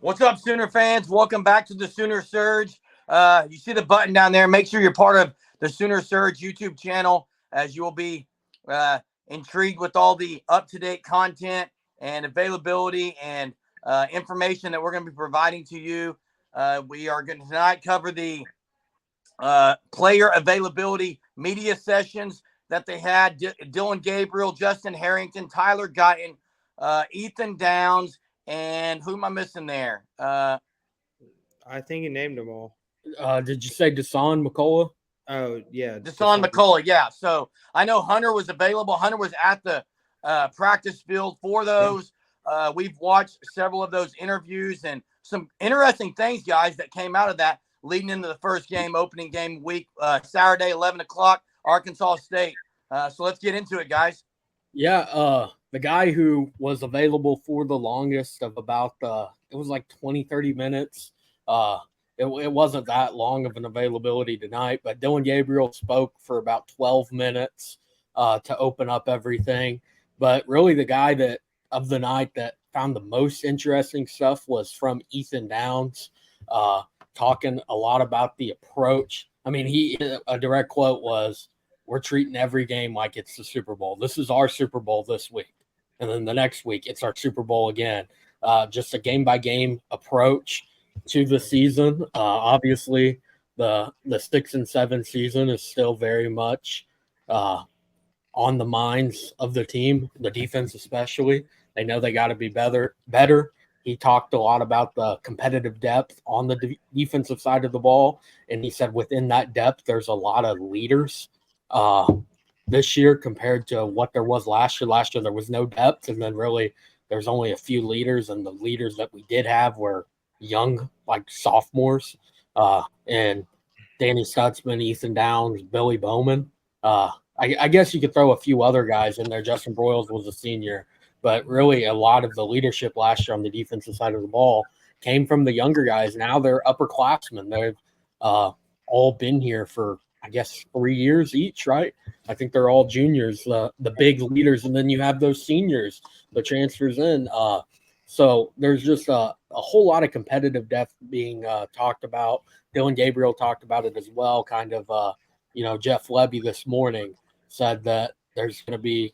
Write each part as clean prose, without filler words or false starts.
What's up, Sooner fans? Welcome back to the Sooner Surge. You see the button down there. Make sure you're part of the Sooner Surge YouTube channel, as you will be uh, intrigued with all the up-to-date content and availability and information that we're going to be providing to you. We are going to tonight cover the player availability media sessions that they had. Dylan Gabriel, Justin Harrington, Tyler Guyton, Ethan Downs, and who am I missing there? I think you named them all. Did you say Desan McCullough? Oh yeah, Deshaun McCullough. Yeah. So I know Hunter was available. Hunter was at the practice field for those. We've watched several of those interviews and some interesting things, guys, that came out of that leading into the first game, opening game week, Saturday, 11 o'clock, Arkansas State. So let's get into it, guys. Yeah, the guy who was available for the longest of about it was like 20, 30 minutes. It wasn't that long of an availability tonight, but Dylan Gabriel spoke for about 12 minutes to open up everything. But really, the guy that of the night that found the most interesting stuff was from Ethan Downs, talking a lot about the approach. I mean, a direct quote was, "We're treating every game like it's the Super Bowl. This is our Super Bowl this week, and then the next week it's our Super Bowl again." Just a game by game approach to the season. Obviously, the 6-7 season is still very much on the minds of the team, the defense especially. They know they got to be better. He talked a lot about the competitive depth on the defensive side of the ball, and he said within that depth, there's a lot of leaders this year compared to what there was last year. Last year, there was no depth, and then really there's only a few leaders, and the leaders that we did have were young, like sophomores, and Danny Stutzman, Ethan Downs, Billy Bowman. I guess you could throw a few other guys in there. Justin Broyles was a senior, but really a lot of the leadership last year on the defensive side of the ball came from the younger guys. Now they're upperclassmen. They've all been here for, I guess, 3 years each, right? I think they're all juniors, the big leaders, and then you have those seniors, the transfers in. So there's just a whole lot of competitive depth being talked about. Dylan Gabriel talked about it as well. Kind of, Jeff Lebby this morning said that there's going to be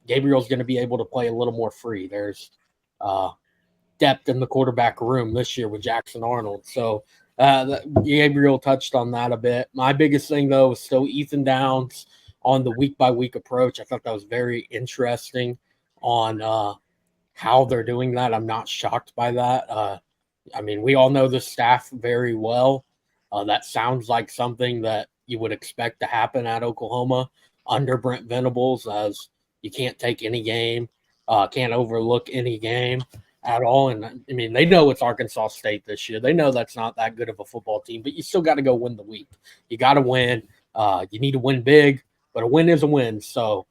Gabriel's going to be able to play a little more free. There's depth in the quarterback room this year with Jackson Arnold. So Gabriel touched on that a bit. My biggest thing, though, was still Ethan Downs on the week-by-week approach. I thought that was very interesting on how they're doing that. I'm not shocked by that. I mean, we all know the staff very well. That sounds like something that you would expect to happen at Oklahoma under Brent Venables, as you can't take any game, can't overlook any game at all. And I mean, they know it's Arkansas State this year. They know that's not that good of a football team, but you still got to go win the week. You got to win. You need to win big, but a win is a win. So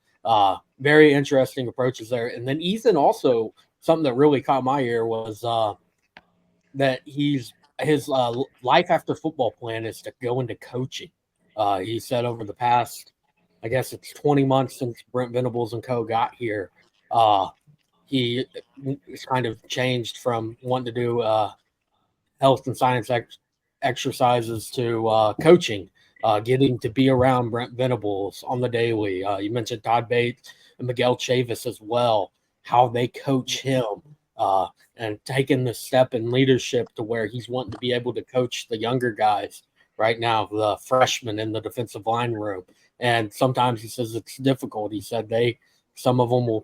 very interesting approaches there. And then Ethan also, something that really caught my ear was that his life after football plan is to go into coaching. He said over the past, I guess it's 20 months since Brent Venables and co got here, he has kind of changed from wanting to do health and science exercises to coaching, getting to be around Brent Venables on the daily. You mentioned Todd Bates and Miguel Chavis as well, how they coach him, and taking the step in leadership to where he's wanting to be able to coach the younger guys right now, the freshmen in the defensive line room. And sometimes he says it's difficult. He said some of them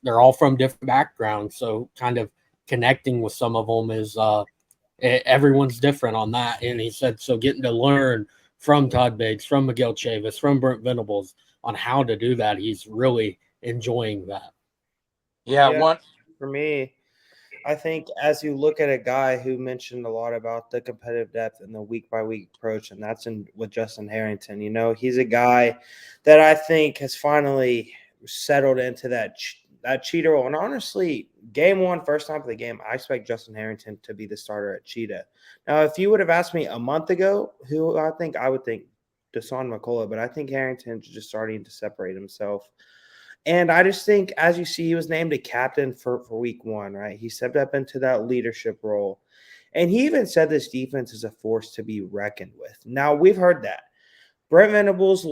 they're all from different backgrounds, so kind of connecting with some of them is everyone's different on that. And he said, so getting to learn from Todd Bates, from Miguel Chavis, from Brent Venables on how to do that, he's really enjoying that. Yeah. For me, I think as you look at a guy who mentioned a lot about the competitive depth and the week by week approach, and that's with Justin Harrington. He's a guy that I think has finally settled into that cheetah role. And honestly, game one, first time for the game, I expect Justin Harrington to be the starter at Cheetah. Now, if you would have asked me a month ago, I would think Desan McCullough, but I think Harrington's just starting to separate himself And I just think, as you see, he was named a captain for week 1, right? He stepped up into that leadership role. And he even said this defense is a force to be reckoned with. Now, we've heard that. Brent Venables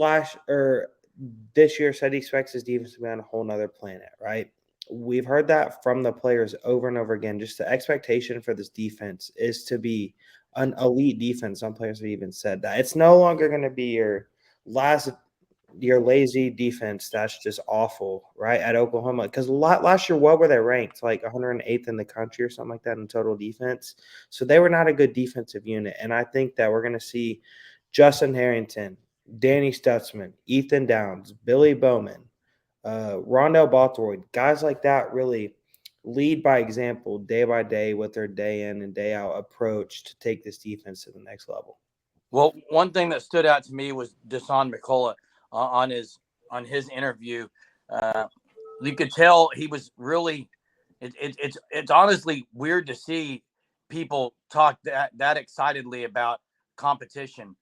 this year said he expects his defense to be on a whole nother planet, right? We've heard that from the players over and over again. Just the expectation for this defense is to be an elite defense. Some players have even said that. It's no longer going to be your lazy defense that's just awful, right, at Oklahoma. Because last year, what were they ranked? Like 108th in the country or something like that in total defense. So they were not a good defensive unit. And I think that we're going to see Justin Harrington, Danny Stutzman, Ethan Downs, Billy Bowman, Rondell Bothroyd, guys like that really lead by example day by day with their day in and day out approach to take this defense to the next level. Well, one thing that stood out to me was Dasan McCullough on his interview. You could tell he was really. It's honestly weird to see people talk that excitedly about competition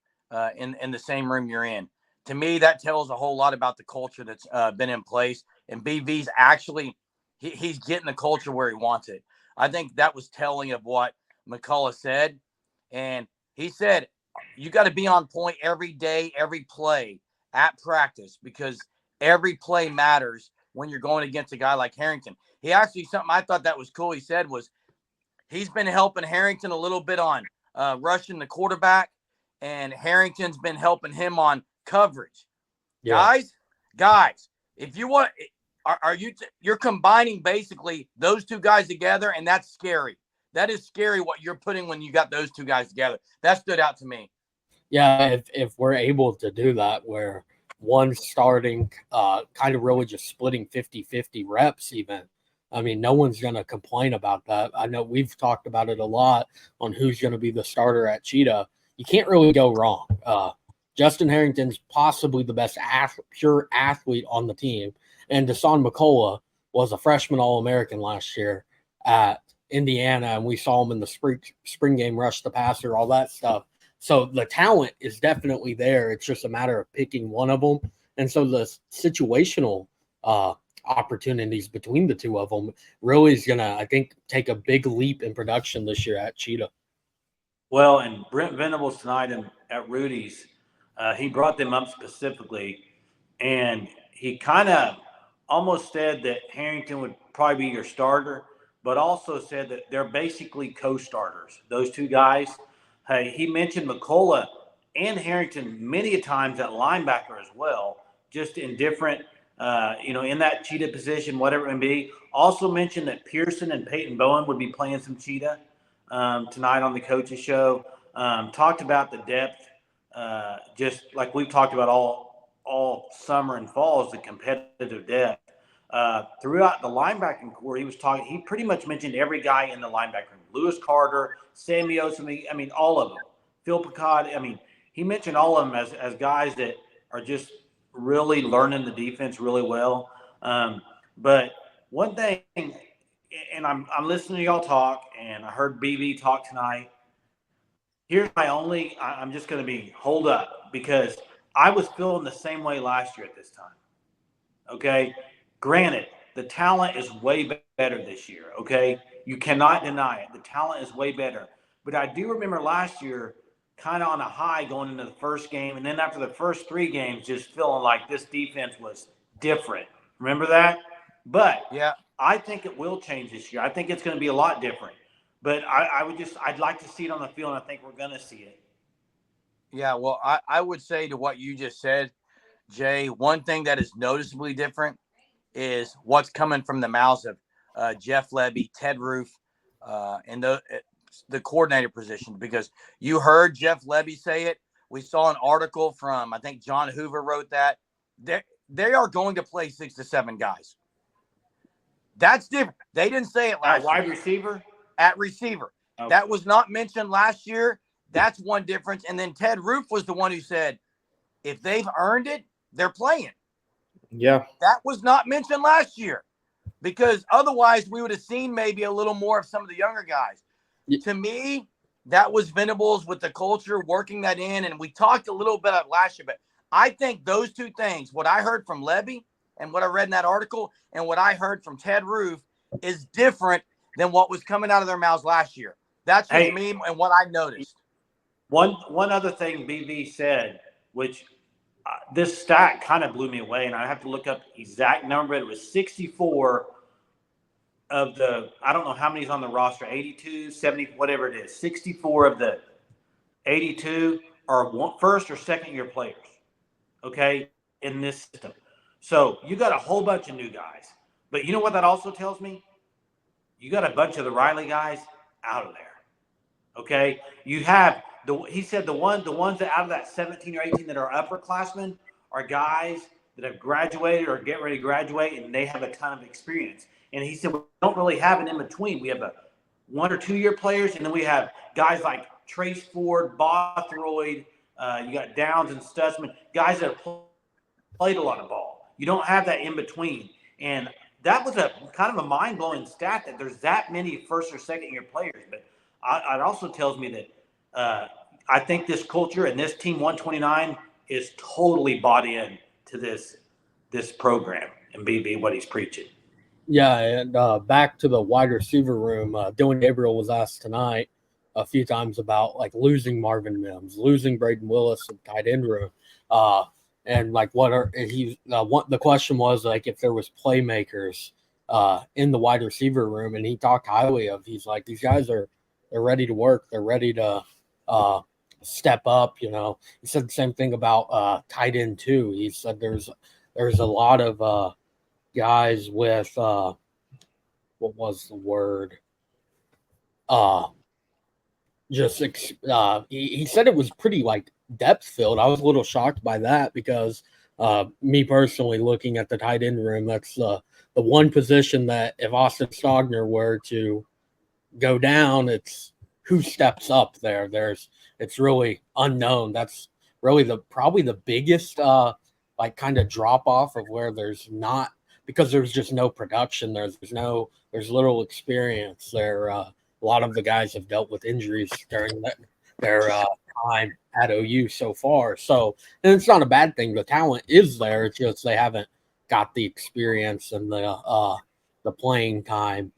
in the same room you're in. To me, that tells a whole lot about the culture that's been in place. And BV's actually he's getting the culture where he wants it. I think that was telling of what McCullough said, and he said you got to be on point every day, every play at practice, because every play matters when you're going against a guy like Harrington. He actually, something I thought that was cool, he said was he's been helping Harrington a little bit on rushing the quarterback, and Harrington's been helping him on coverage. Yeah. Guys, if you want, you're combining basically those two guys together, and that's scary. That is scary what you're putting when you got those two guys together. That stood out to me. Yeah, if we're able to do that, where one starting kind of really just splitting 50-50 reps even, I mean, no one's going to complain about that. I know we've talked about it a lot on who's going to be the starter at Cheetah. You can't really go wrong. Justin Harrington's possibly the best pure athlete on the team, and Dasan McCullough was a freshman All-American last year at Indiana, and we saw him in the spring game, rush the passer, all that stuff. So the talent is definitely there. It's just a matter of picking one of them. And so the situational opportunities between the two of them really is going to, I think, take a big leap in production this year at Cheetah. Well, and Brent Venables tonight at Rudy's, he brought them up specifically, and he kind of almost said that Harrington would probably be your starter, but also said that they're basically co-starters, those two guys. Hey, he mentioned McCullough and Harrington many times at linebacker as well, just in different, in that Cheetah position, whatever it may be. Also mentioned that Pearson and Peyton Bowen would be playing some Cheetah tonight on the coaches show. Talked about the depth, just like we've talked about all summer and fall, is the competitive depth. Throughout the linebacking core, he pretty much mentioned every guy in the linebacking room. Lewis Carter, Sammy Osami, I mean, all of them. Phil Picard, I mean, he mentioned all of them as guys that are just really learning the defense really well. But one thing, and I'm listening to y'all talk, and I heard BV talk tonight. Here's I'm just going to be hold up, because I was feeling the same way last year at this time. Okay? Granted, the talent is way better this year, okay? You cannot deny it. The talent is way better. But I do remember last year kind of on a high going into the first game, and then after the first 3 games just feeling like this defense was different. Remember that? But yeah, I think it will change this year. I think it's going to be a lot different. But I'd like to see it on the field, and I think we're going to see it. Yeah, well, I would say to what you just said, Jay, one thing that is noticeably different is what's coming from the mouths of Jeff Lebby, Ted Roof, and the coordinator position, because you heard Jeff Lebby say it. We saw an article from, I think John Hoover wrote that. They are going to play 6 to 7 guys. That's different. They didn't say it last year. Wide receiver? At receiver. Okay. That was not mentioned last year. That's one difference. And then Ted Roof was the one who said, if they've earned it, they're playing. Yeah. That was not mentioned last year, because otherwise we would have seen maybe a little more of some of the younger guys. Yeah. To me, that was Venables with the culture, working that in. And we talked a little bit about last year, but I think those two things, what I heard from Lebby and what I read in that article and what I heard from Ted Roof is different than what was coming out of their mouths last year. That's just me and what I noticed. One other thing BV said, which this stat kind of blew me away, and I have to look up the exact number. It was 64 of the, I don't know how many's on the roster, 82, 70, whatever it is. 64 of the 82 are first or second year players, okay, in this system. So you got a whole bunch of new guys. But you know what that also tells me? You got a bunch of the Riley guys out of there. Okay? You have he said the ones that out of that 17 or 18 that are upperclassmen are guys that have graduated or get ready to graduate, and they have a ton of experience. And he said we don't really have an in between. We have a 1 or 2 year players, and then we have guys like Trace Ford, Bothroyd, you got Downs and Stutzman, guys that have played a lot of ball. You don't have that in between. And that was a kind of a mind-blowing stat that there's that many first or second year players. But it also tells me that I think this culture and this Team 129 is totally bought in to this program and BB, what he's preaching. Yeah, and back to the wide receiver room, Dylan Gabriel was asked tonight a few times about like losing Marvin Mims, losing Braden Willis in tight end room, and like the question was like if there was playmakers in the wide receiver room, and he talked highly of. He's like, these guys they're ready to work, they're ready to step up. You know, he said the same thing about tight end too. He said there's a lot of guys with what was the word? He said it was pretty like depth filled. I was a little shocked by that because me personally looking at the tight end room, that's the one position that if Austin Stogner were to go down, it's who steps up there. It's really unknown. That's really probably the biggest like kind of drop off of where there's not, because there's just no production. There's little experience there. A lot of the guys have dealt with injuries during their time at OU so far. So, and it's not a bad thing. The talent is there. It's just they haven't got the experience and the playing time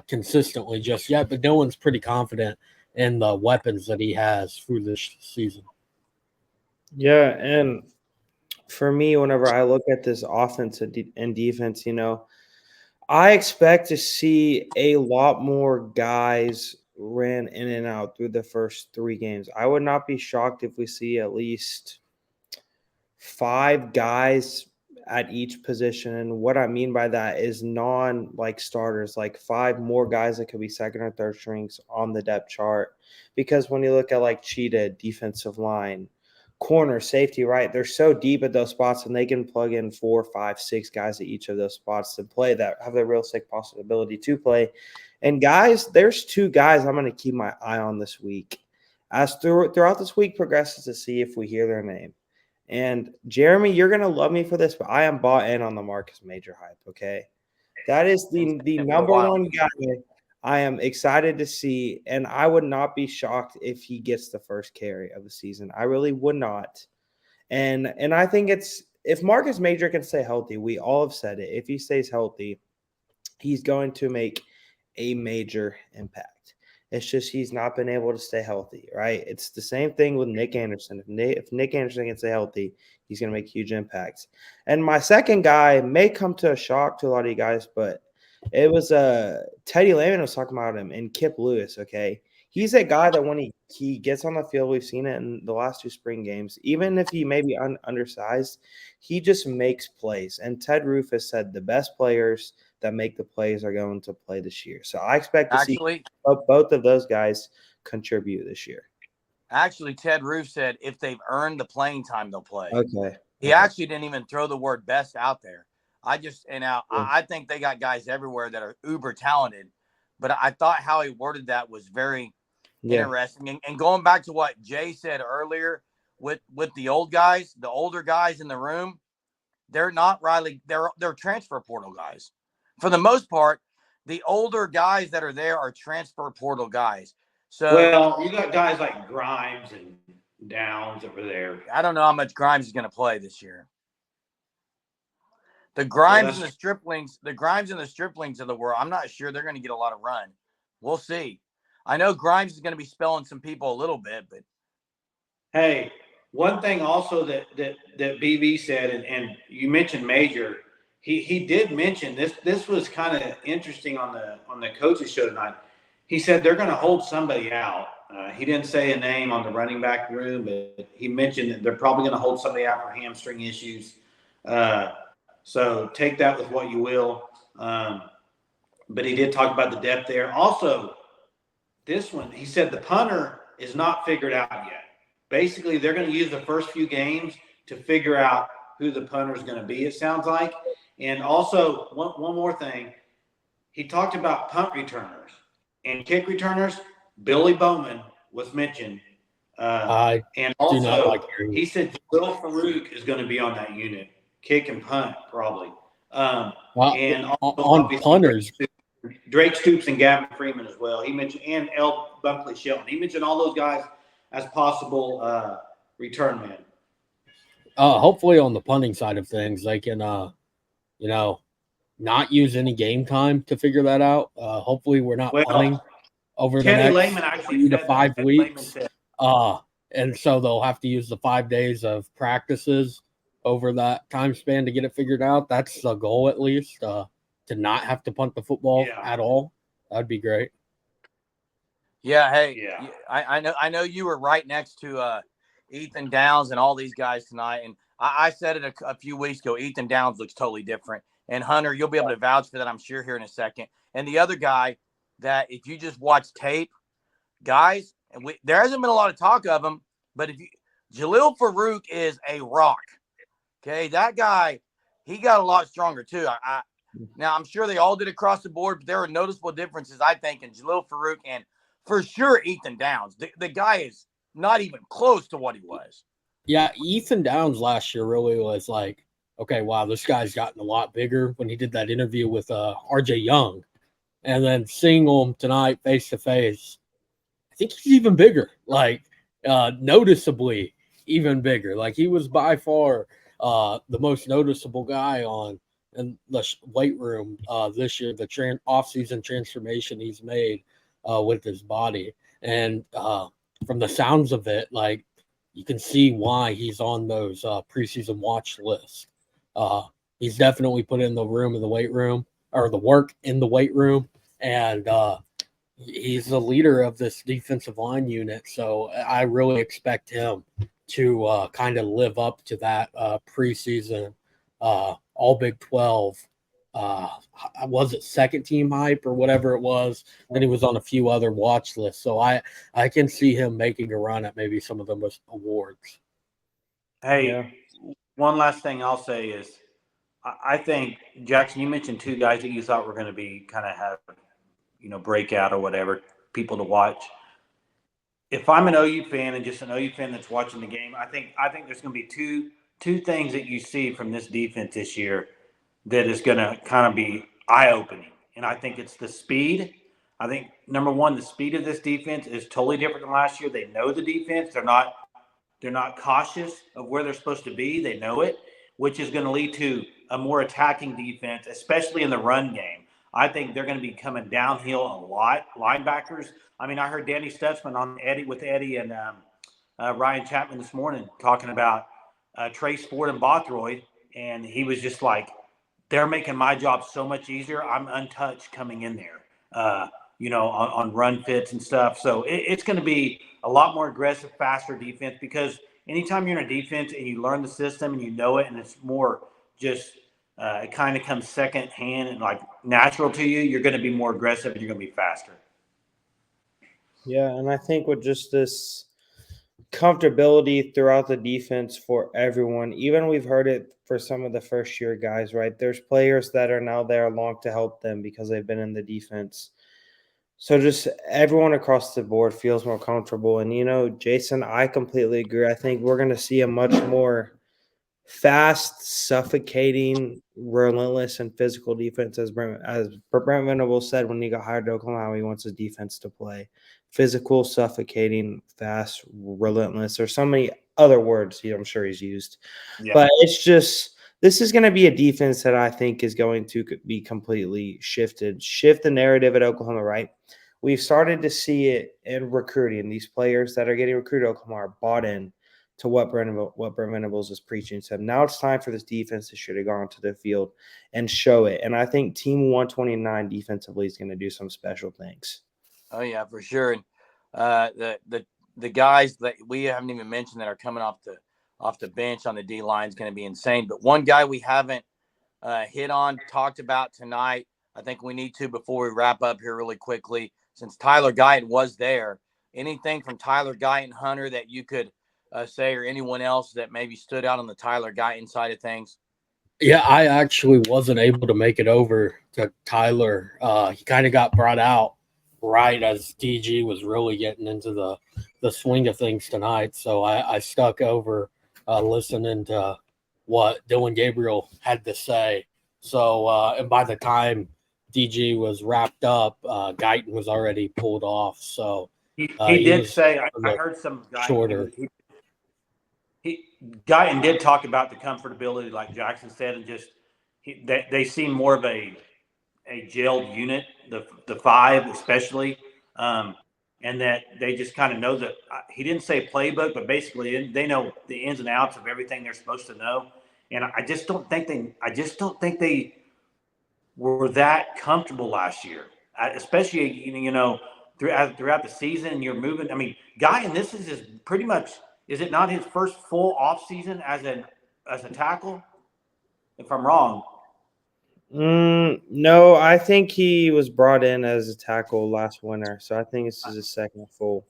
consistently just yet. But Dylan's pretty confident in the weapons that he has through this season. Yeah, and for me, whenever I look at this offense and defense, you know, I expect to see a lot more guys ran in and out through the first 3 games. I would not be shocked if we see at least 5 guys at each position. And what I mean by that is like starters, like 5 more guys that could be second or third strings on the depth chart. Because when you look at like Cheetah, defensive line, corner, safety, right? They're so deep at those spots, and they can plug in 4, 5, 6 guys at each of those spots to play that have the realistic possibility to play. And guys, there's 2 guys I'm going to keep my eye on this week as throughout this week progresses to see if we hear their name. And Jeremy, you're going to love me for this, but I am bought in on the Marcus Major hype, okay? That is the number one guy I am excited to see, and I would not be shocked if he gets the first carry of the season. I really would not. And I think if Marcus Major can stay healthy, we all have said it. If he stays healthy, he's going to make a major impact. It's just he's not been able to stay healthy, right? It's the same thing with Nick Anderson. If Nick Anderson can stay healthy, he's going to make huge impacts. And my second guy may come to a shock to a lot of you guys, but it was Teddy Lehman was talking about him, and Kip Lewis, okay? He's a guy that when he gets on the field, we've seen it in the last 2 spring games, even if he may be undersized, he just makes plays. And Ted Roof has said the best players that make the plays are going to play this year. So I expect to see both of those guys contribute this year. Actually, Ted Roof said if they've earned the playing time, they'll play. Okay. He actually didn't even throw the word best out there. I think they got guys everywhere that are uber talented, but I thought how he worded that was very interesting. And going back to what Jay said earlier with the older guys in the room, they're not Riley. They're transfer portal guys. For the most part, the older guys that are there are transfer portal guys. So, well, you got guys like Grimes and Downs over there. I don't know how much Grimes is going to play this year. The Grimes and the Striplings of the world, I'm not sure they're going to get a lot of run. We'll see. I know Grimes is going to be spelling some people a little bit, but hey, one thing also that BV said, and you mentioned Major, he did mention this. This was kind of interesting on the coaches show tonight. He said they're going to hold somebody out. He didn't say a name on the running back room, but he mentioned that they're probably going to hold somebody out for hamstring issues. So take that with what you will. But he did talk about the depth there. Also, this one, he said the punter is not figured out yet. Basically, they're going to use the first few games to figure out who the punter is going to be, it sounds like. And also, one more thing. He talked about punt returners and kick returners. Billy Bowman was mentioned. And also, he said Will Farouk is going to be on that unit, kick and punt, probably. And also, on punters, Drake Stoops and Gavin Freeman as well. He mentioned, and L. Bunkley Shelton. He mentioned all those guys as possible return men. Hopefully on the punting side of things, they can, not use any game time to figure that out. Hopefully we're not punting over the next 3 to 5 weeks. And so they'll have to use the 5 days of practices over that time span to get it figured out. That's the goal, at least, to not have to punt the football at all. That'd be great. Yeah. Hey, I know you were right next to Ethan Downs and all these guys tonight. And I said it a few weeks ago, Ethan Downs looks totally different. And Hunter, you'll be able to vouch for that, I'm sure, here in a second. And the other guy that if you just watch tape, guys, and there hasn't been a lot of talk of him, but Jalil Farouk is a rock. Okay, that guy, he got a lot stronger too. Now, I'm sure they all did across the board, but there are noticeable differences, I think, in Jalil Farouk and for sure Ethan Downs. The guy is not even close to what he was. Yeah, Ethan Downs last year really was like, okay, wow, this guy's gotten a lot bigger when he did that interview with RJ Young. And then seeing him tonight face to face, I think he's even bigger, like noticeably even bigger. Like he was by far the most noticeable guy in the weight room this year, the off-season transformation he's made with his body. And from the sounds of it, like you can see why he's on those preseason watch lists. He's definitely put in the room in the weight room, or the work in the weight room. And he's the leader of this defensive line unit. So I really expect him to kind of live up to that preseason all Big 12. Was it second team hype or whatever it was? Then he was on a few other watch lists. So I can see him making a run at maybe some of the most awards. Hey, one last thing I'll say is I think, Jackson, you mentioned two guys that you thought were going to be kind of have, breakout or whatever, people to watch. If I'm an OU fan and just an OU fan that's watching the game, I think there's going to be two things that you see from this defense this year that is going to kind of be eye-opening. And I think it's the speed. I think, number one, the speed of this defense is totally different than last year. They know the defense. They're not cautious of where they're supposed to be. They know it, which is going to lead to a more attacking defense, especially in the run game. I think they're going to be coming downhill a lot. Linebackers. I mean, I heard Danny Stutzman on Eddie and Ryan Chapman this morning talking about Trace Ford and Bothroyd, and he was just like, they're making my job so much easier. I'm untouched coming in there, on run fits and stuff. So it's going to be a lot more aggressive, faster defense, because anytime you're in a defense and you learn the system and you know it and it's more just it kind of comes second hand and like natural to you, you're going to be more aggressive and you're going to be faster. Yeah, and I think with just this comfortability throughout the defense for everyone, even we've heard it for some of the first-year guys, right? There's players that are now there along to help them because they've been in the defense. So just everyone across the board feels more comfortable. And, Jason, I completely agree. I think we're going to see a much more fast, suffocating, relentless, and physical defense, as Brent Venables said when he got hired to Oklahoma. He wants his defense to play physical, suffocating, fast, relentless. There's so many other words I'm sure he's used. Yeah. But it's just this is going to be a defense that I think is going to be completely shift the narrative at Oklahoma, right? We've started to see it in recruiting. These players that are getting recruited at Oklahoma are bought in to what Brent Venables is preaching to them. Now it's time for this defense to should have gone to the field and show it. And I think Team 129 defensively is going to do some special things. Oh yeah, for sure. And the guys that we haven't even mentioned that are coming off the bench on the D line is going to be insane. But one guy we haven't talked about tonight, I think we need to before we wrap up here really quickly, since Tyler Guyton was there. Anything from Tyler Guyton, Hunter, that you could say, or anyone else that maybe stood out on the Tyler Guyton side of things? Yeah, I actually wasn't able to make it over to Tyler. He kind of got brought out right as DG was really getting into the swing of things tonight. So I stuck over listening to what Dylan Gabriel had to say. So, and by the time DG was wrapped up, Guyton was already pulled off. So he did say, I look heard some Guyton, shorter. Guyton did talk about the comfortability, like Jackson said, and just they seem more of a gelled unit, the five especially, and that they just kind of know that he didn't say playbook, but basically they know the ins and outs of everything they're supposed to know. And I just don't think they were that comfortable last year, especially throughout the season. You're moving. I mean, Guyton, this is pretty much. Is it not his first full off season as a tackle? If I'm wrong. No, I think he was brought in as a tackle last winter, so I think this is his second full.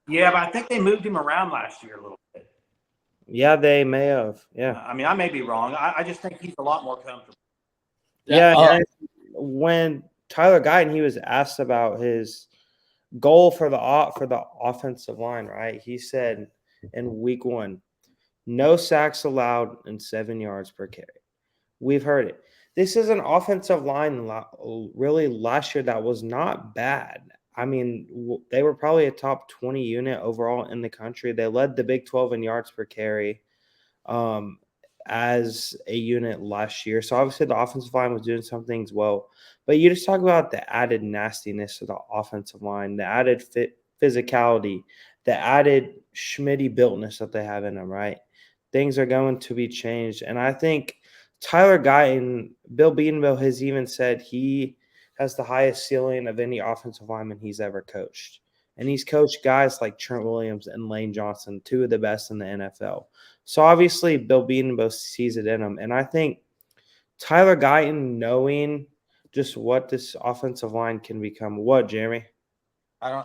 Yeah, but I think they moved him around last year a little bit. Yeah, they may have. Yeah. I mean, I may be wrong. I just think he's a lot more comfortable. Yeah. When Tyler Guyton, he was asked about his goal for the offensive line, right? He said in week 1, no sacks allowed and 7 yards per carry. We've heard it. This is an offensive line really last year that was not bad. I mean, they were probably a top 20 unit overall in the country. They led the Big 12 in yards per carry as a unit last year. So obviously the offensive line was doing some things well. But you just talk about the added nastiness of the offensive line, the added physicality, the added Schmitty builtness that they have in them, right? Things are going to be changed. And I think Tyler Guyton, Bill Bedenbaugh has even said he has the highest ceiling of any offensive lineman he's ever coached. And he's coached guys like Trent Williams and Lane Johnson, 2 of the best in the NFL. So obviously Bill Bedenbaugh sees it in him. And I think Tyler Guyton, knowing just what this offensive line can become. What, Jeremy? I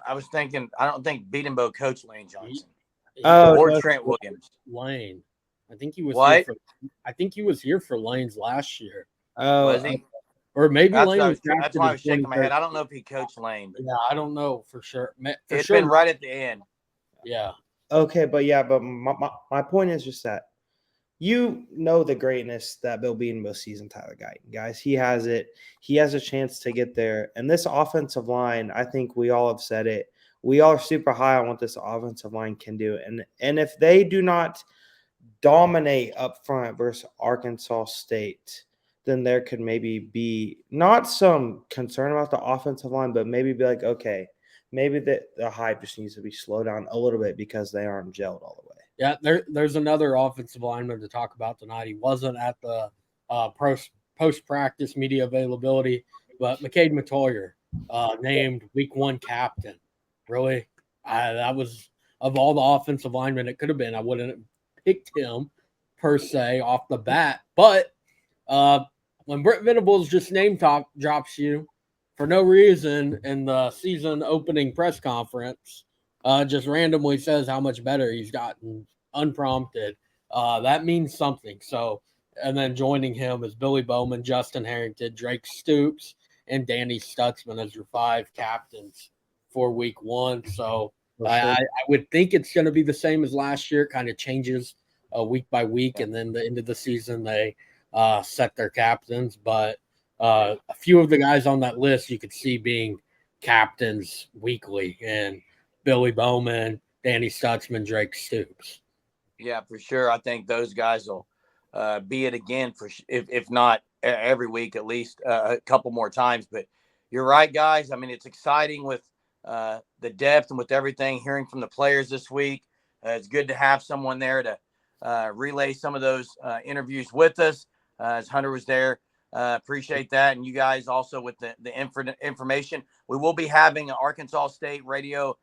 don't think Bedenbaugh coached Lane Johnson. Or Trent Williams. Lane. I think he was what? I think he was here for Lane's last year. Was he? Or maybe that's Lane that's why I was shaking my head. I don't know if he coached Lane. But yeah, I don't know for sure. It's been right at the end. Yeah. Okay, but my point is just that you know the greatness that Bill Bedenbaugh sees in Tyler Guyton, guys. He has it. He has a chance to get there. And this offensive line, I think we all have said it. We all are super high on what this offensive line can do. And if they do not dominate up front versus Arkansas State, then there could maybe be not some concern about the offensive line, but maybe be like, okay, maybe the hype just needs to be slowed down a little bit because they aren't gelled all the way. Yeah, there's another offensive lineman to talk about tonight. He wasn't at the post-practice media availability, but McCade Matoyer, named week 1 captain. Really? That was, of all the offensive linemen it could have been, I wouldn't have picked him per se off the bat. But when Brent Venables just drops you for no reason in the season opening press conference, just randomly says how much better he's gotten unprompted, that means something. So, and then joining him is Billy Bowman, Justin Harrington, Drake Stoops, and Danny Stutzman as your 5 captains for week 1. So I would think it's going to be the same as last year. It kind of changes week by week, and then the end of the season they set their captains. But a few of the guys on that list you could see being captains weekly, and Billy Bowman, Danny Stutzman, Drake Stoops. Yeah, for sure. I think those guys will be it again if not every week, at least a couple more times. But you're right, guys. I mean, it's exciting with the depth and with everything, hearing from the players this week. It's good to have someone there to relay some of those interviews with us, as Hunter was there. Appreciate that. And you guys also with the information. We will be having an Arkansas State radio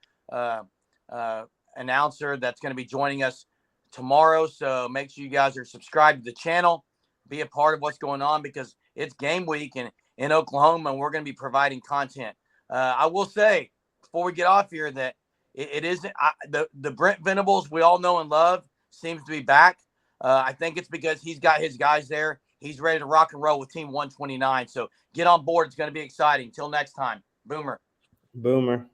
announcer that's going to be joining us tomorrow. So make sure you guys are subscribed to the channel, be a part of what's going on, because it's game week in Oklahoma, and we're going to be providing content. I will say before we get off here that it isn't the Brent Venables we all know and love seems to be back. I think it's because he's got his guys there. He's ready to rock and roll with Team 129. So get on board. It's going to be exciting. Till next time. Boomer. Boomer.